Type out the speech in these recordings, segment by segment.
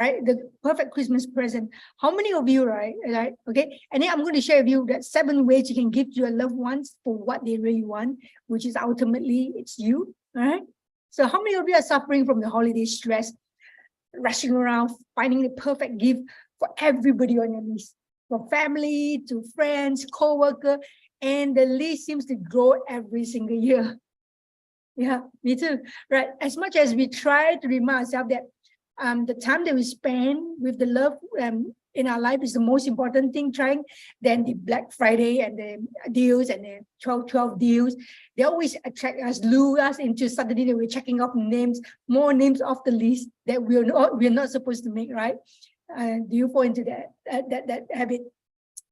right? The perfect Christmas present. How many of you, right? Okay. And then I'm going to share with you that 7 ways you can give to your loved ones for what they really want, which is ultimately it's you. All right. So how many of you are suffering from the holiday stress, rushing around, finding the perfect gift for everybody on your list, from family to friends, co-worker, and the list seems to grow every single year. Yeah, me too. Right. As much as we try to remind ourselves that the time that we spend with the love in our life is the most important thing, trying, then the Black Friday and the deals and the 12/12 deals, they always attract us, lure us into suddenly that we're checking off names, more names off the list that we're not supposed to make, right? Do you fall into that habit?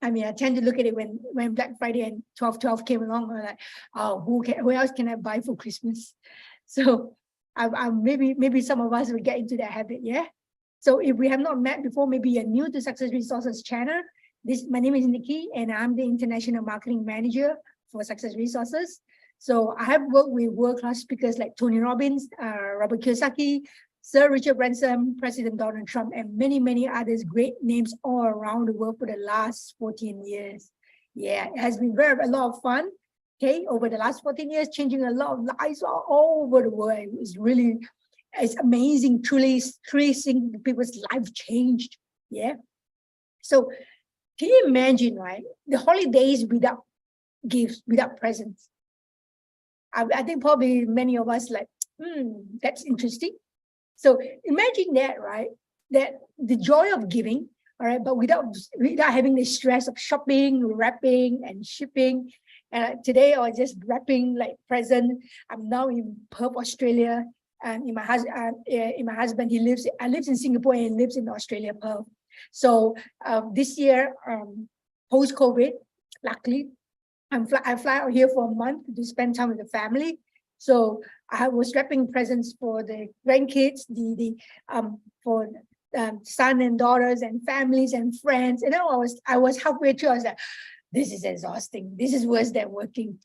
I mean, I tend to look at it when Black Friday and 12/12 came along. I'm like, oh, who else can I buy for Christmas? So maybe some of us will get into that habit. Yeah. So if we have not met before, maybe you're new to Success Resources channel. My name is Nikki, and I'm the International Marketing Manager for Success Resources. So I have worked with world-class speakers like Tony Robbins, Robert Kiyosaki, Sir Richard Branson, President Donald Trump, and many, many others, great names all around the world for the last 14 years. Yeah, it has been a lot of fun. Okay, over the last 14 years, changing a lot of lives all over the world. It's amazing, truly seeing people's life changed. Yeah. So can you imagine, right? The holidays without gifts, without presents. I think probably many of us like, that's interesting. So imagine that, right? That the joy of giving, all right, but without having the stress of shopping, wrapping, and shipping. And today I was just wrapping like present. I'm now in Perth, Australia, and my husband, I live in Singapore and he lives in Australia, Perth. So this year, post COVID, luckily, I fly out here for a month to spend time with the family. So I was wrapping presents for the grandkids, for son and daughters and families and friends. And then I was halfway through. I was like, this is exhausting. This is worse than working.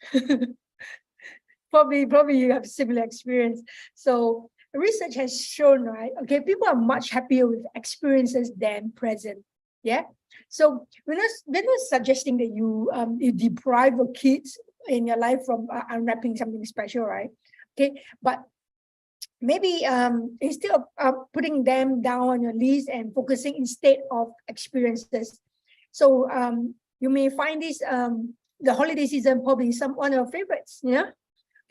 Probably you have similar experience. So research has shown, right? Okay, people are much happier with experiences than present. Yeah. So we're not suggesting that you deprive your kids in your life from unwrapping something special, right? Okay, but maybe instead of putting them down on your list and focusing instead of experiences. So you may find this the holiday season probably one of your favorites. Yeah.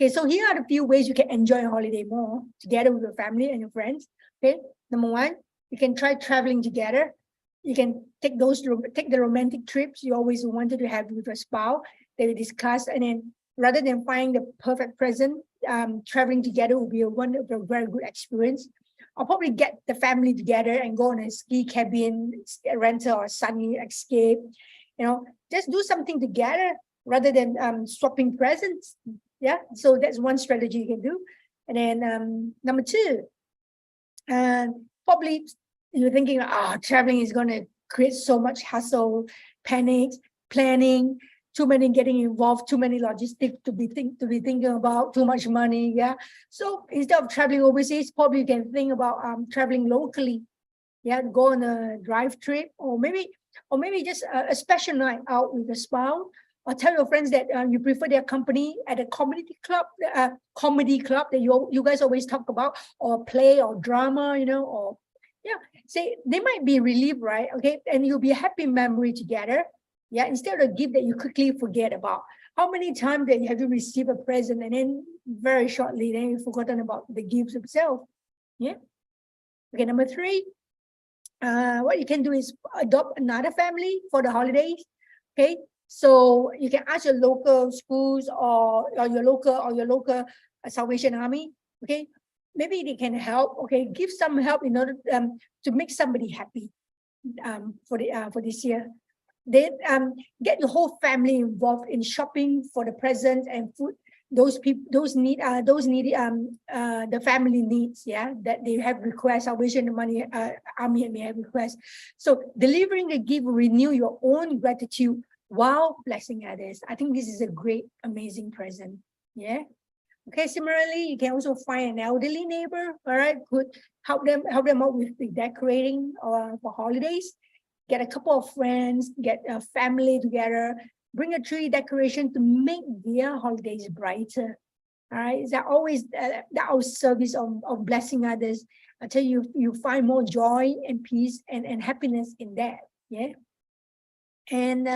Okay, so here are the few ways you can enjoy a holiday more together with your family and your friends. Okay, number 1, you can try traveling together. You can take the romantic trips you always wanted to have with your spouse that we discussed, and then rather than finding the perfect present, traveling together will be a very good experience. I'll probably get the family together and go on a ski cabin rental or sunny escape. You know, just do something together rather than swapping presents. Yeah, so that's one strategy you can do. And then number 2, probably you're thinking, traveling is going to create so much hassle, panic, planning, too many getting involved, too many logistics to be thinking about, too much money. Yeah. So instead of traveling overseas, probably you can think about traveling locally. Yeah, go on a drive trip, or maybe just a special night out with a spouse. Or tell your friends that you prefer their company at a comedy club that you guys always talk about, or play or drama, or yeah, say they might be relieved, right? Okay, and you'll be a happy memory together. Yeah, instead of a gift that you quickly forget about. How many times that have you received a present and then very shortly then you've forgotten about the gifts itself? Yeah. Okay, number 3, what you can do is adopt another family for the holidays. Okay, so you can ask your local schools or your local Salvation Army. Okay, maybe they can help. Okay, give some help in order to make somebody happy for this year. Then get your whole family involved in shopping for the presents and food those needy the family needs, yeah, that they have requests. Salvation Money Army may have requests. So delivering a gift will renew your own gratitude while blessing others. I think this is a great, amazing present. Yeah. Okay, similarly, you can also find an elderly neighbor, all right, help them out with the decorating or for holidays. Get a couple of friends, get a family together, bring a tree decoration to make their holidays brighter. All right, is that always our service of blessing others? I tell you, you find more joy and peace and happiness in that. Yeah. And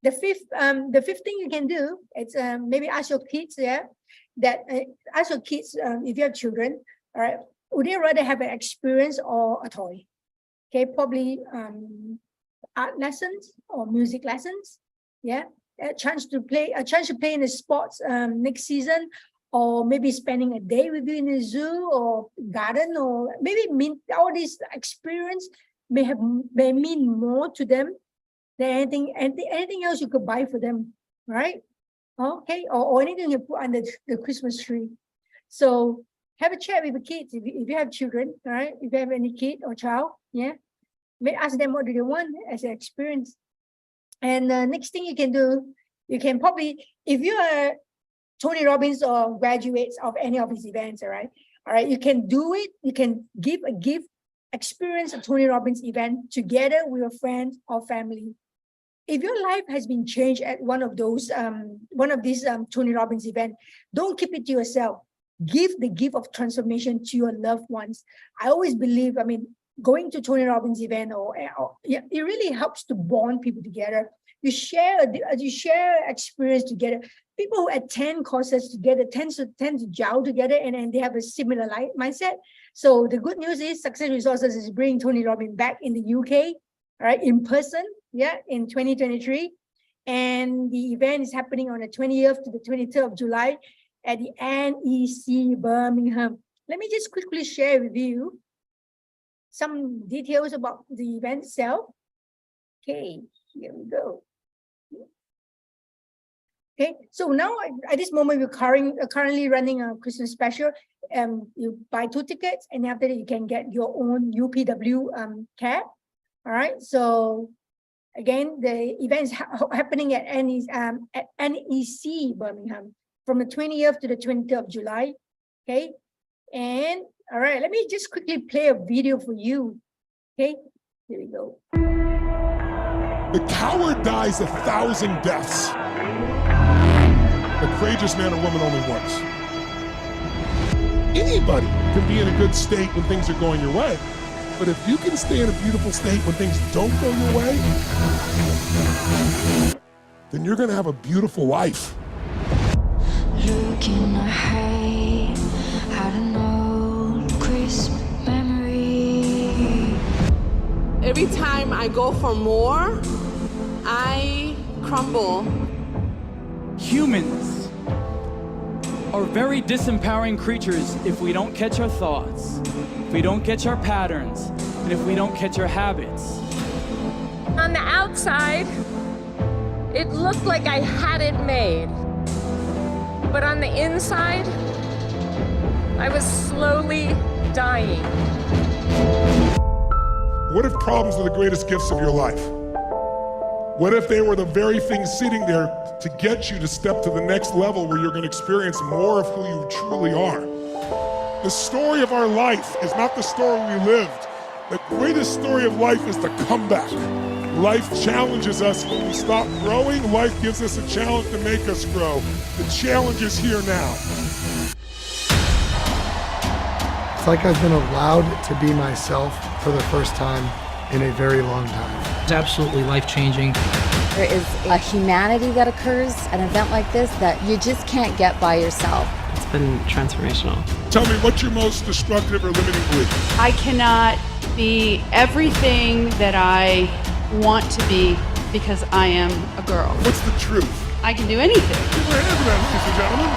the fifth thing you can do, it's maybe ask your kids, ask your kids if you have children, all right, would they rather have an experience or a toy? Okay, probably art lessons or music lessons. Yeah, a chance to play in the sports next season, or maybe spending a day with you in the zoo or garden, or maybe all these experience may mean more to them than anything else you could buy for them, right? Okay, or anything you put under the Christmas tree. So have a chat with the kids if you have children, all right? If you have any kid or child, yeah, may ask them what do they want as an experience. And the next thing you can do, you can probably, if you are Tony Robbins or graduates of any of his events, all right, you can do it. You can give a gift, experience a Tony Robbins event together with your friends or family. If your life has been changed at one of these Tony Robbins events, don't keep it to yourself. Give the gift of transformation to your loved ones. I always believe, going to Tony Robbins event it really helps to bond people together. You share experience together. People who attend courses together tend to gel together, and they have a similar mindset. So the good news is Success Resources is bringing Tony Robbins back in the UK, right, in person, in 2023. And the event is happening on the 20th to the 23rd of July at the NEC Birmingham. Let me just quickly share with you some details about the event itself. Okay, here we go. Okay, so now at this moment, we're currently running a Christmas special. You buy 2 tickets, and after that, you can get your own UPW cab. All right, so again, the event is happening at NEC Birmingham from the 20th to the 23rd of July. Okay, and all right, let me just quickly play a video for you. Okay, here we go. The coward dies 1,000 deaths. The courageous man or woman only once. Anybody can be in a good state when things are going your way. But if you can stay in a beautiful state when things don't go your way, then you're gonna have a beautiful life. Looking ahead, had an old crisp memory. Every time I go for more, I crumble. Humans are very disempowering creatures if we don't catch our thoughts, if we don't catch our patterns, and if we don't catch our habits. On the outside, it looked like I had it made. But on the inside, I was slowly dying. What if problems are the greatest gifts of your life? What if they were the very things sitting there to get you to step to the next level where you're going to experience more of who you truly are? The story of our life is not the story we lived. The greatest story of life is the comeback. Life challenges us when we stop growing. Life gives us a challenge to make us grow. The challenge is here now. It's like I've been allowed to be myself for the first time in a very long time. It's absolutely life-changing. There is a humanity that occurs at an event like this that you just can't get by yourself. It's been transformational. Tell me, what's your most destructive or limiting belief? I cannot be everything that I want to be because I am a girl. What's the truth? I can do anything. Keep your hands around, ladies and gentlemen.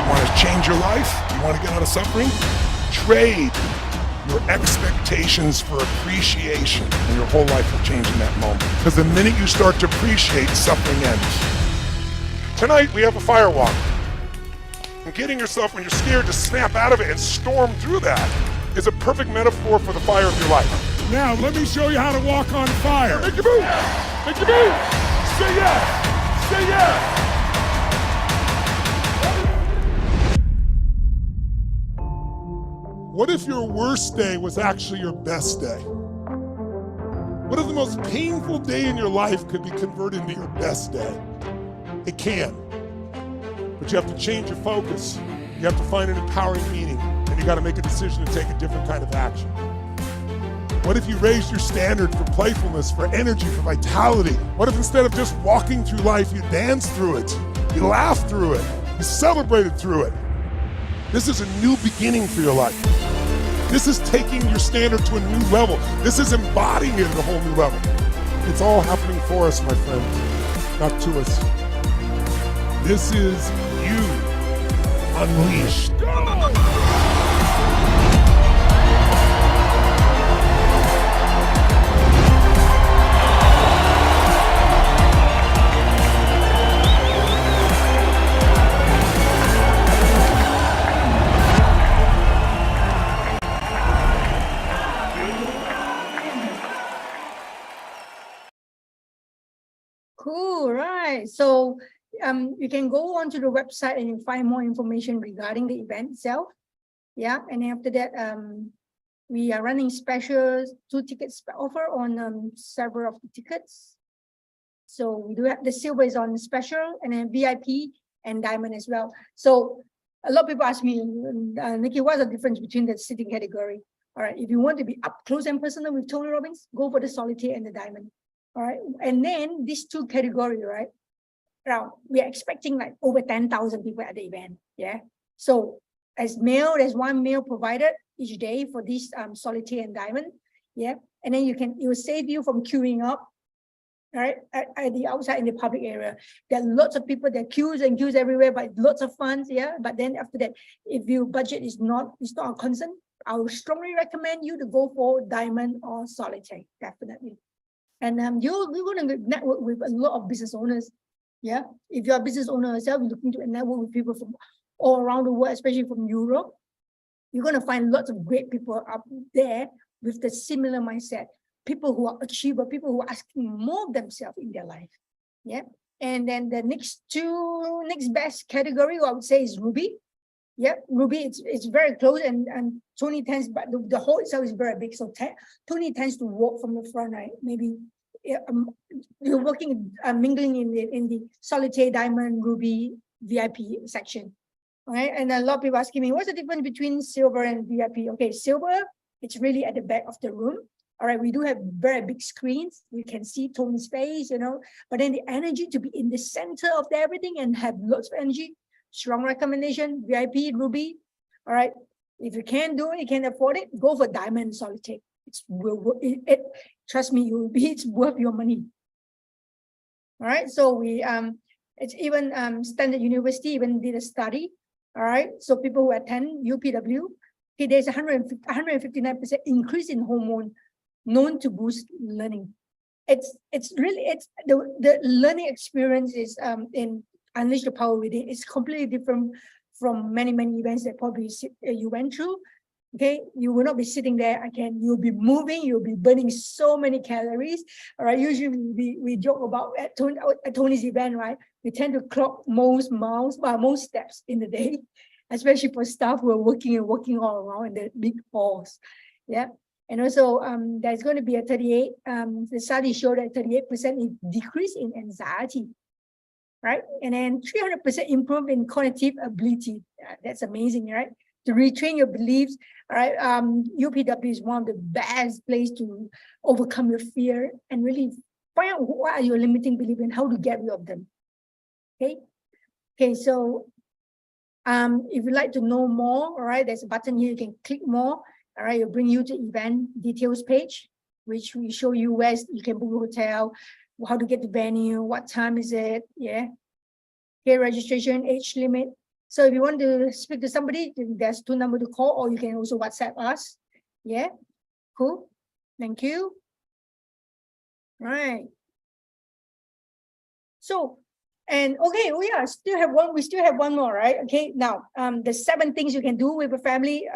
You want to change your life? You want to get out of suffering? Trade your expectations for appreciation, and your whole life will change in that moment. Because the minute you start to appreciate, suffering ends. Tonight, we have a fire walk. And getting yourself, when you're scared, to snap out of it and storm through that is a perfect metaphor for the fire of your life. Now, let me show you how to walk on fire. Make your move. Make your move. Say yes. Say yes. What if your worst day was actually your best day? What if the most painful day in your life could be converted into your best day? It can. But you have to change your focus. You have to find an empowering meaning, and you got to make a decision to take a different kind of action. What if you raised your standard for playfulness, for energy, for vitality? What if instead of just walking through life, you danced through it, you laughed through it, you celebrated through it? This is a new beginning for your life. This is taking your standard to a new level. This is embodying it at a whole new level. It's all happening for us, my friend, not to us. This is you unleashed. Cool, right? So you can go onto the website and you find more information regarding the event itself. Yeah, and after that, we are running specials, 2 tickets offer on several of the tickets. So we do have the silver is on special, and then VIP and diamond as well. So a lot of people ask me, Nikki, what's the difference between the sitting category? All right, if you want to be up close and personal with Tony Robbins, go for the solitaire and the diamond. All right, and then these 2 categories, right? Now we are expecting like over 10,000 people at the event. Yeah. So as male, there's 1 meal provided each day for this solitaire and diamond. Yeah. And then it will save you from queuing up, right? At the outside in the public area. There are lots of people, there are queues and queues everywhere, but lots of funds. Yeah. But then after that, if your budget is not a concern, I would strongly recommend you to go for diamond or solitaire, definitely. And you're going to network with a lot of business owners. Yeah, if you're a business owner yourself, you're looking to network with people from all around the world, especially from Europe. You're going to find lots of great people up there with the similar mindset. People who are achiever, people who are asking more of themselves in their life. Yeah, and then the next best category, I would say, is Ruby. Yeah, Ruby, it's very close, and Tony tends, but the hall itself is very big. So Tony tends to walk from the front, right? Maybe you're working, mingling in the solitaire, diamond, ruby, VIP section. All right, and a lot of people asking me, what's the difference between silver and VIP? Okay, silver, it's really at the back of the room. All right, we do have very big screens. You can see Tony's face, you know, but then the energy to be in the center of everything and have lots of energy. Strong recommendation, VIP, Ruby. All right, if you can't do it, you can't afford it, go for diamond solitaire. Trust me, it's worth your money. All right, so it's even Standard University even did a study. All right, so people who attend UPW, okay, there's 159% increase in hormone known to boost learning. It's the learning experience is in Unleash the Power Within. It's completely different from many events that probably you went through. Okay, you will not be sitting there again. You'll be moving. You'll be burning so many calories. All right. Usually we joke about at Tony's event, right? We tend to clock most steps in the day, especially for staff who are working all around in the big halls. Yeah. And also, there's going to be a 38. The study showed that 38% decrease in anxiety. Right, and then 300% improve in cognitive ability. That's amazing, right? To retrain your beliefs. All right, UPW is one of the best place to overcome your fear and really find out what are your limiting beliefs and how to get rid of them. Okay. So, if you'd like to know more, all right, there's a button here. You can click more. All right, it'll bring you to event details page, which will show you where you can book a hotel, how to get the venue, what time is it, yeah. Okay, registration, age limit. So if you want to speak to somebody, there's 2 numbers to call, or you can also WhatsApp us. Yeah, cool, thank you. Right. So, and okay, we still have one more, right? Okay, now, the 7 things you can do with a family,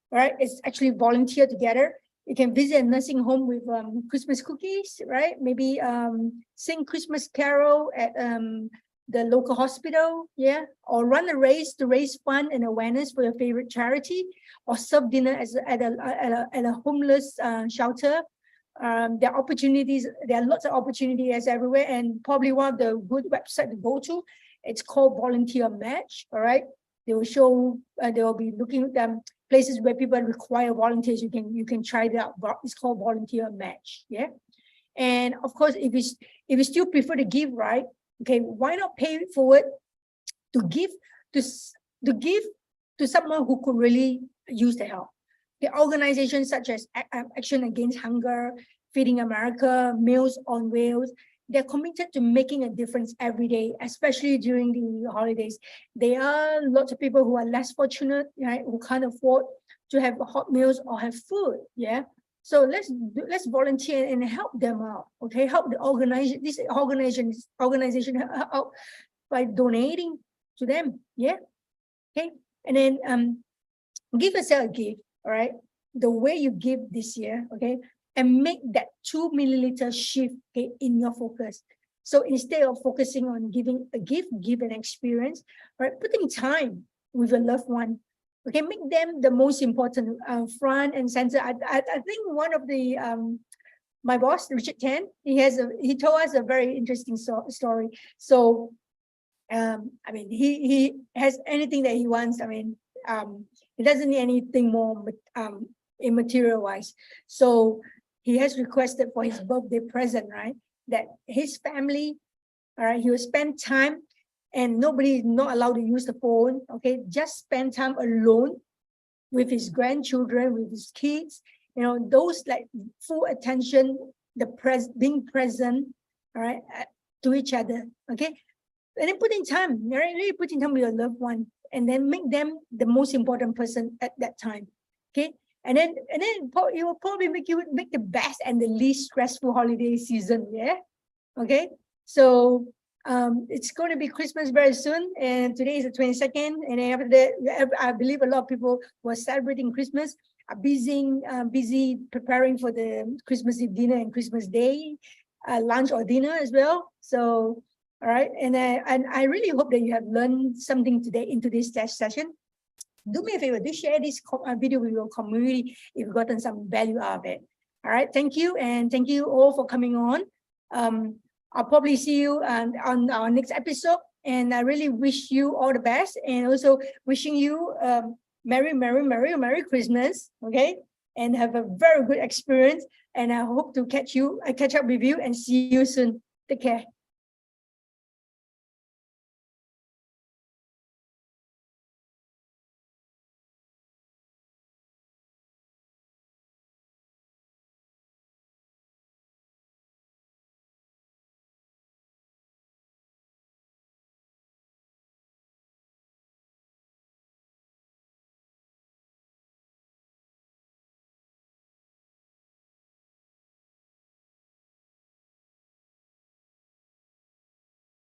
right? It's actually volunteer together. You can visit a nursing home with Christmas cookies, right? Maybe sing Christmas carol at the local hospital, yeah, or run a race to raise fund and awareness for your favorite charity, or serve dinner at a homeless shelter. There are opportunities. There are lots of opportunities everywhere, and probably one of the good website to go to. It's called Volunteer Match. All right, they will show. They will be looking at them places where people require volunteers. You can try it out. It's called Volunteer Match. Yeah, and of course, if you still prefer to give, right? Okay, why not pay it forward to give to someone who could really use the help? The organizations such as Action Against Hunger, Feeding America, Meals on Wheels, they're committed to making a difference every day, especially during the holidays. There are lots of people who are less fortunate, right, who can't afford to have hot meals or have food. Yeah. So let's volunteer and help them out. Okay, help the organization out by donating to them. Yeah. Okay, and then give yourself a gift. All right, the way you give this year. Okay, and make that 2 milliliter shift, okay, in your focus. So instead of focusing on giving a gift, give an experience. Right, putting time with your loved one. Okay, make them the most important front and center. I think one of the my boss, Richard Tan, he told us a very interesting story. So I mean, he has anything that he wants. I mean, he doesn't need anything more immaterial wise. So he has requested for his birthday present, right, that his family, all right, he will spend time. And nobody is not allowed to use the phone. Okay, just spend time alone with his grandchildren, with his kids. You know, those like full attention, being present, all right, to each other. Okay, and then putting time, right, really putting time with your loved one, and then make them the most important person at that time. Okay, and then it will probably make the best and the least stressful holiday season. Yeah. Okay, so. It's going to be Christmas very soon, and today is the 22nd. And after that, I believe a lot of people who are celebrating Christmas are busy preparing for the Christmas Eve dinner and Christmas Day lunch or dinner as well. So, all right, and I really hope that you have learned something today in today's session. Do me a favor, do share this video with your community if you've gotten some value out of it. All right, thank you, and thank you all for coming on. I'll probably see you on our next episode, and I really wish you all the best, and also wishing you Merry Christmas, okay? And have a very good experience, and I hope to catch up with you and see you soon. Take care.